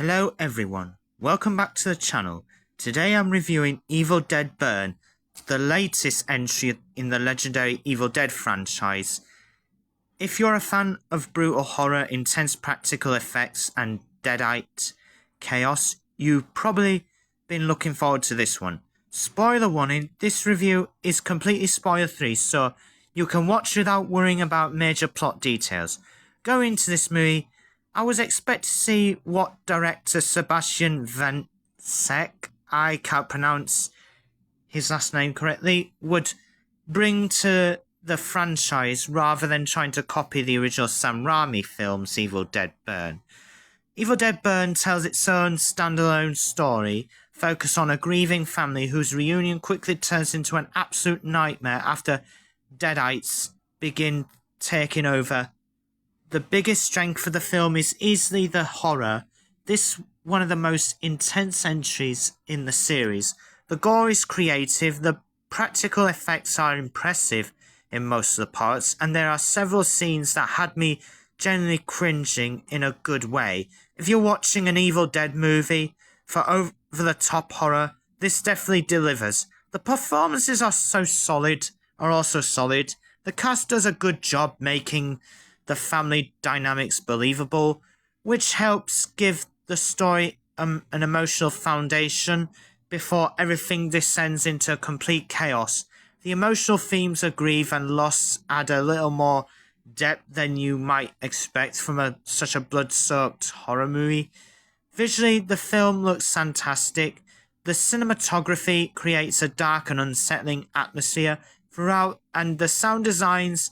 Hello everyone, welcome back to the channel. Today I'm reviewing Evil Dead Burn, the latest entry in the legendary Evil Dead franchise. If you're a fan of brutal horror, intense practical effects and deadite chaos, you've probably been looking forward to this one. Spoiler warning, this review is completely spoiler-free, so you can watch without worrying about major plot details. Going into this movie, I was expecting to see what director Sebastian Vancek, I can't pronounce his last name correctly, would bring to the franchise rather than trying to copy the original Sam Raimi film's Evil Dead Burn. Evil Dead Burn tells its own standalone story, focused on a grieving family whose reunion quickly turns into an absolute nightmare after Deadites begin taking over. The biggest strength for the film is easily the horror. This one of the most intense entries in the series. The gore is creative, the practical effects are impressive in most of the parts, and there are several scenes that had me genuinely cringing in a good way. If you're watching an Evil Dead movie for over-the-top horror, this definitely delivers. The performances are also solid. The cast does a good job making the family dynamics believable, which helps give the story an emotional foundation before everything descends into complete chaos. The emotional themes of grief and loss add a little more depth than you might expect from such a blood-soaked horror movie. Visually, the film looks fantastic. The cinematography creates a dark and unsettling atmosphere throughout, and the sound designs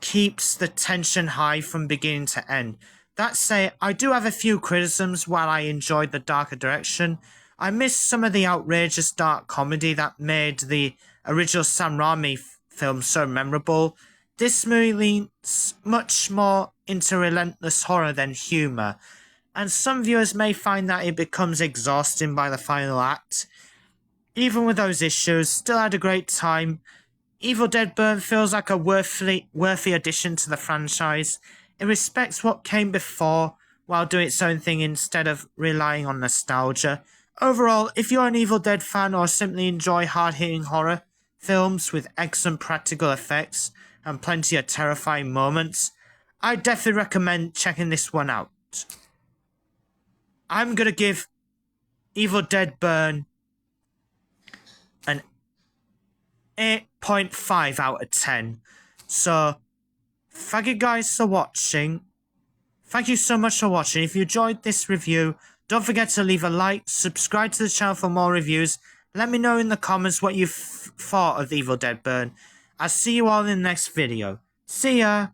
keeps the tension high from beginning to end. That said, I do have a few criticisms. While I enjoyed the darker direction, I missed some of the outrageous dark comedy that made the original Sam Raimi film so memorable. This movie leans much more into relentless horror than humour, and some viewers may find that it becomes exhausting by the final act. Even with those issues, still had a great time. Evil Dead Burn feels like a worthy addition to the franchise. It respects what came before while doing its own thing instead of relying on nostalgia. Overall, if you're an Evil Dead fan or simply enjoy hard-hitting horror films with excellent practical effects and plenty of terrifying moments, I definitely recommend checking this one out. I'm going to give Evil Dead Burn an 8.5 out of 10. So, thank you guys for watching. Thank you so much for watching. If you enjoyed this review, don't forget to leave a like, subscribe to the channel for more reviews. Let me know in the comments what you thought of Evil Dead Burn. I'll see you all in the next video. See ya!